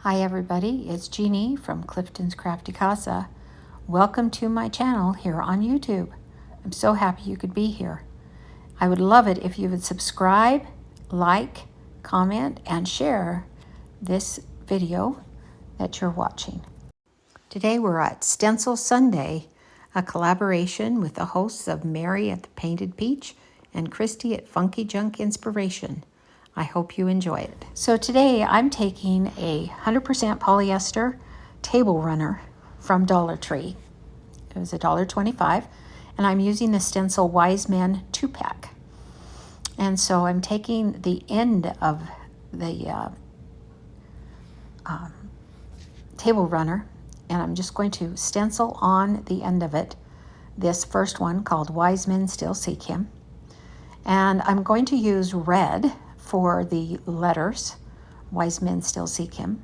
Hi everybody, it's Jeannie from Clifton's Crafty Casa. Welcome to my channel here on YouTube. I'm so happy you could be here. I would love it if you would subscribe, like, comment, and share this video that you're watching. Today we're at Stencil Sunday, a collaboration with the hosts of Mary at the Painted Peach and Kristi at Funky Junk Inspiration. I hope you enjoy it. So today I'm taking a 100% polyester table runner from Dollar Tree. It was $1.25, and I'm using the Stencil Wise Men 2-pack. And so I'm taking the end of the table runner, and I'm just going to stencil on the end of it this first one called Wise Men Still Seek Him. And I'm going to use red for the letters, Wise Men Still Seek Him.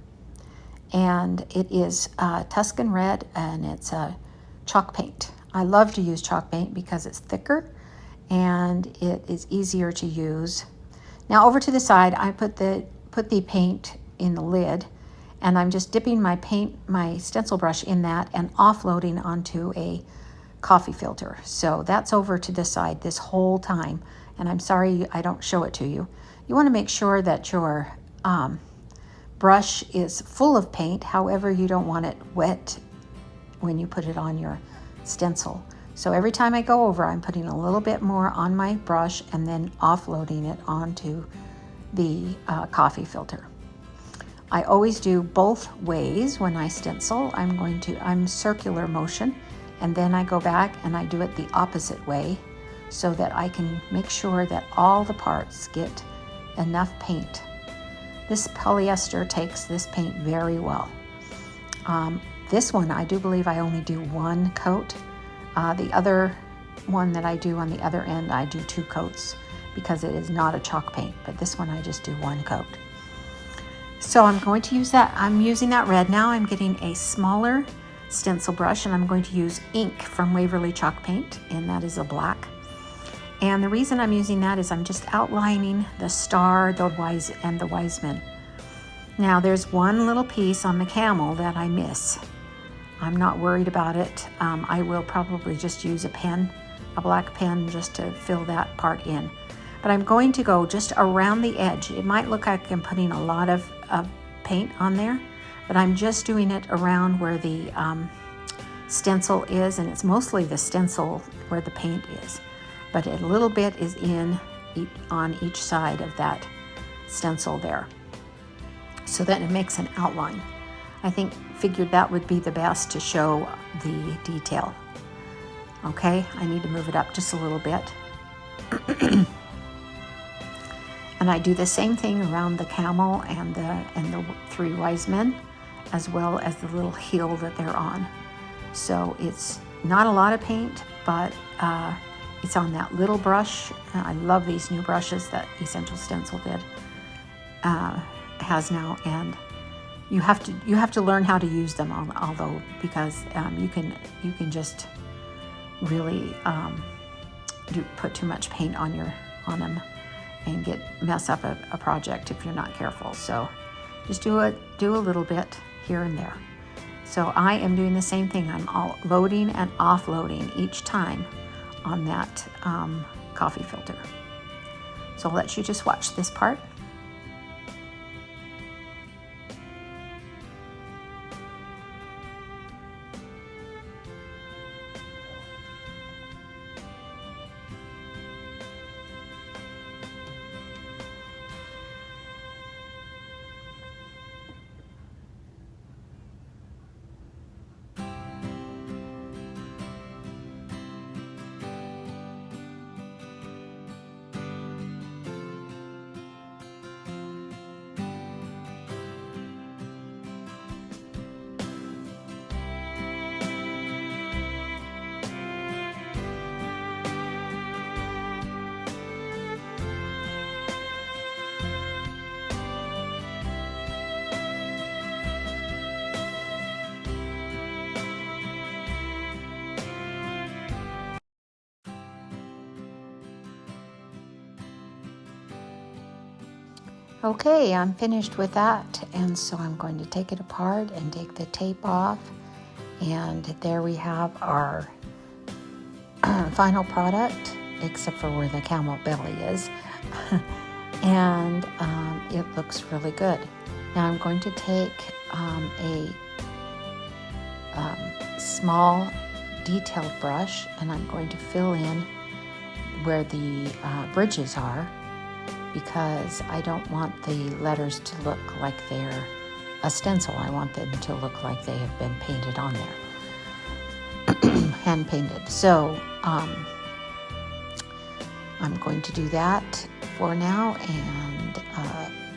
And it is Tuscan red, and it's a chalk paint. I love to use chalk paint because it's thicker and it is easier to use. Now over to the side, I put the paint in the lid, and I'm just dipping my stencil brush in that and offloading onto a coffee filter. So that's over to the side this whole time, and I'm sorry I don't show it to you. You want to make sure that your brush is full of paint. However, you don't want it wet when you put it on your stencil. So every time I go over, I'm putting a little bit more on my brush and then offloading it onto the coffee filter. I always do both ways when I stencil. I'm circular motion, and then I go back and I do it the opposite way so that I can make sure that all the parts get enough paint. This polyester takes this paint very well. This one, I do believe I only do one coat. The other one that I do on the other end, I do 2 coats because it is not a chalk paint, but this one I just do 1 coat. So I'm going to use that. I'm using that red. Now I'm getting a smaller stencil brush, and I'm going to use ink from Waverly Chalk Paint, and that is a black. And the reason I'm using that is I'm just outlining the star, the wise men. Now there's one little piece on the camel that I miss. I'm not worried about it. I will probably just use a black pen, just to fill that part in. But I'm going to go just around the edge. It might look like I'm putting a lot of paint on there, but I'm just doing it around where the stencil is, and it's mostly the stencil where the paint is. But a little bit is on each side of that stencil there. So then it makes an outline. I figured that would be the best to show the detail. Okay, I need to move it up just a little bit. And I do the same thing around the camel and the 3 wise men, as well as the little heel that they're on. So it's not a lot of paint, but it's on that little brush. I love these new brushes that Essential Stencil has now, and you have to learn how to use them. Although because you can just really put too much paint on them and mess up a project if you're not careful. So just do a little bit here and there. So I am doing the same thing. I'm all loading and offloading each time on that coffee filter. So I'll let you just watch this part. Okay, I'm finished with that, and so I'm going to take it apart and take the tape off, and there we have our final product, except for where the camel belly is. And it looks really good. Now I'm going to take a small detailed brush, and I'm going to fill in where the bridges are, because I don't want the letters to look like they're a stencil. I want them to look like they have been painted on there, hand painted. So I'm going to do that for now, and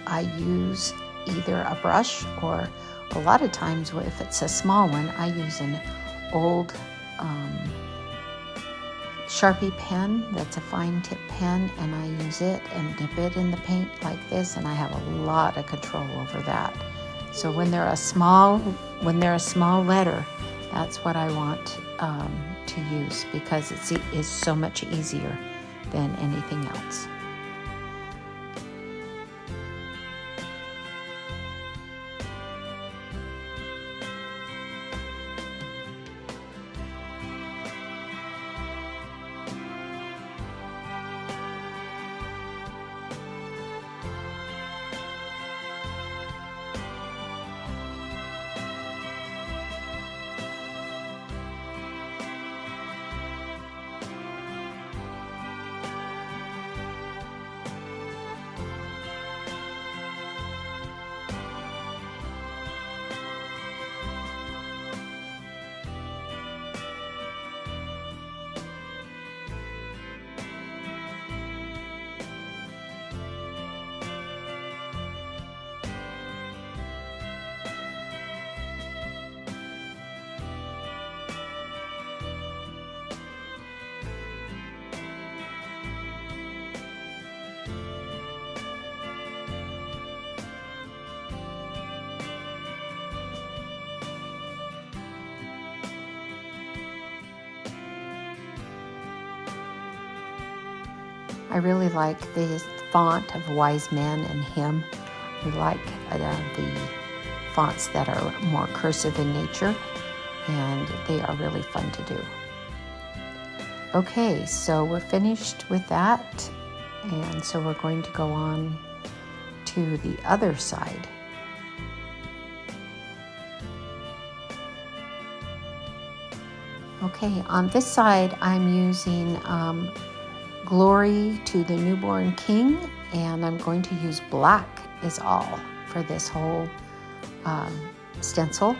I use either a brush, or a lot of times if it's a small one, I use an old Sharpie pen that's a fine tip pen, and I use it and dip it in the paint like this, and I have a lot of control over that. So when they're a small letter, that's what I want to use, because it is so much easier than anything else. I really like the font of Wise Men and Him. I like the fonts that are more cursive in nature, and they are really fun to do. Okay, so we're finished with that, and so we're going to go on to the other side. Okay, on this side I'm using Glory to the Newborn King, and I'm going to use black is all for this whole stencil.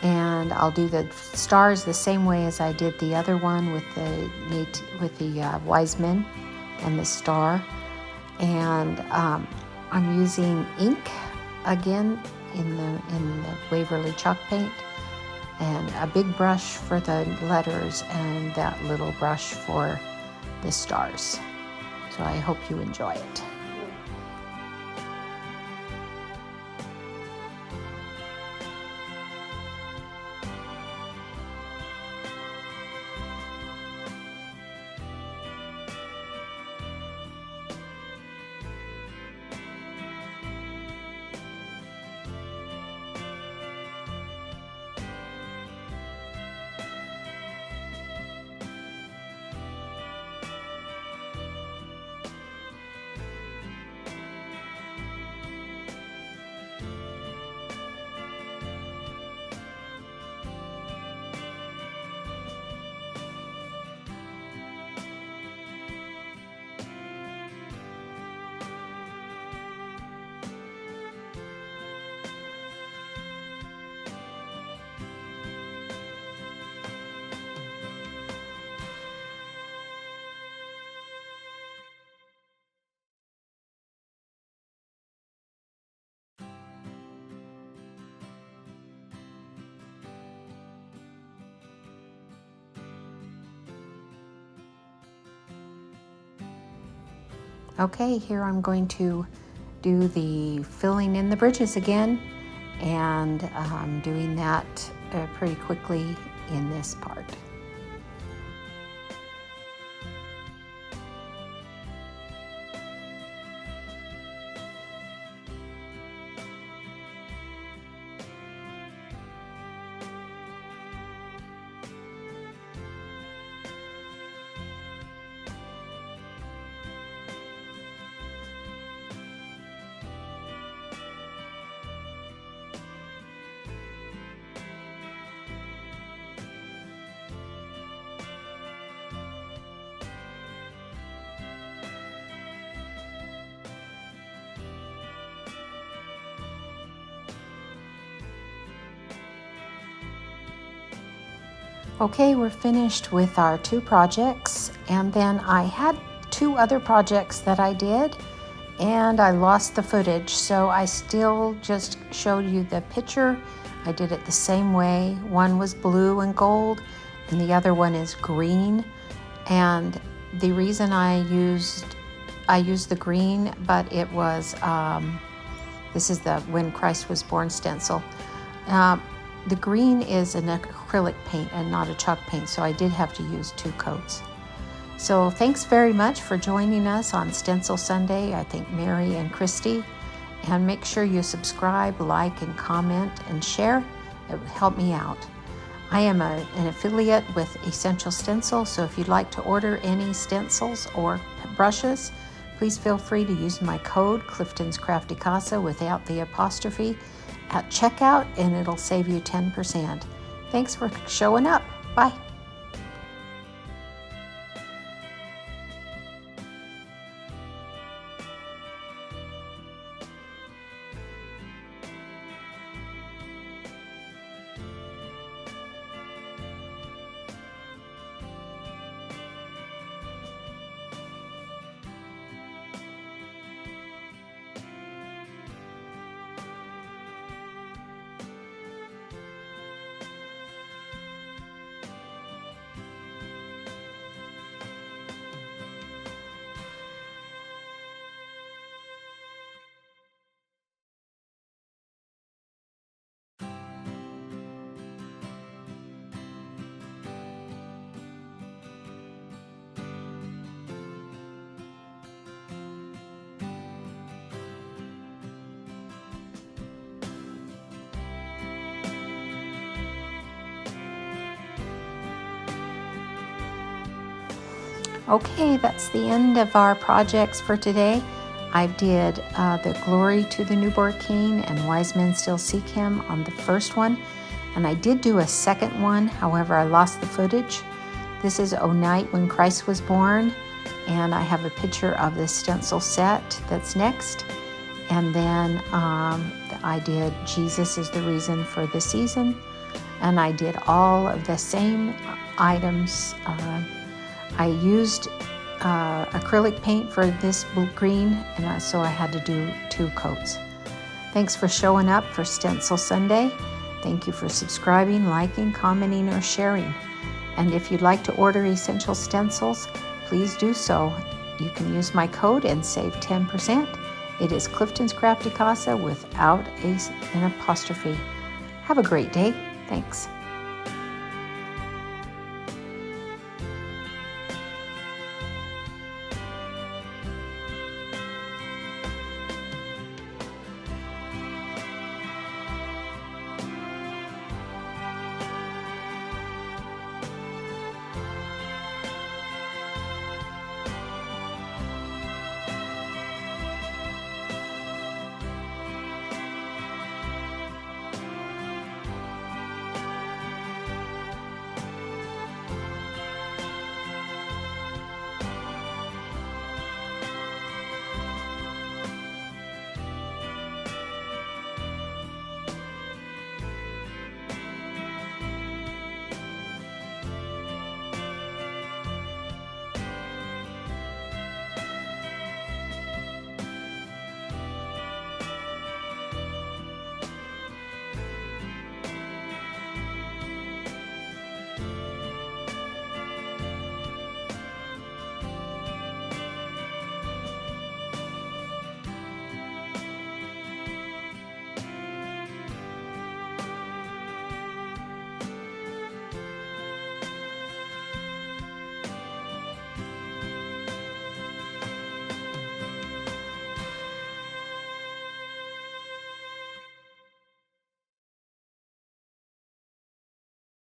And I'll do the stars the same way as I did the other one with the wise men and the star. And I'm using ink again in the Waverly chalk paint, and a big brush for the letters and that little brush for the stars. So I hope you enjoy it. Okay, here I'm going to do the filling in the bridges again, and I'm doing that pretty quickly in this part. Okay, we're finished with our 2 projects, and then I had 2 other projects that I did, and I lost the footage, so I still just showed you the picture. I did it the same way. One was blue and gold, and the other one is green. And the reason I used the green, but it was this is the When Christ Was Born stencil. The green is an acrylic paint and not a chalk paint, so I did have to use 2 coats. So thanks very much for joining us on Stencil Sunday. I thank Mary and Kristi. And make sure you subscribe, like, and comment, and share. It would help me out. I am an affiliate with Essential Stencil, so if you'd like to order any stencils or brushes, please feel free to use my code, Clifton's Crafty Casa, without the apostrophe, at checkout, and it'll save you 10%. Thanks for showing up. Bye. Okay, that's the end of our projects for today. I did the Glory to the Newborn King and Wise Men Still Seek Him on the first one. And I did do a second one, however, I lost the footage. This is O Night When Christ Was Born. And I have a picture of the stencil set that's next. And then I did Jesus is the Reason for the Season. And I did all of the same items. I used acrylic paint for this green, and so I had to do 2 coats. Thanks for showing up for Stencil Sunday. Thank you for subscribing, liking, commenting, or sharing. And if you'd like to order essential stencils, please do so. You can use my code and save 10%. It is Clifton's Crafty Casa without an apostrophe. Have a great day. Thanks.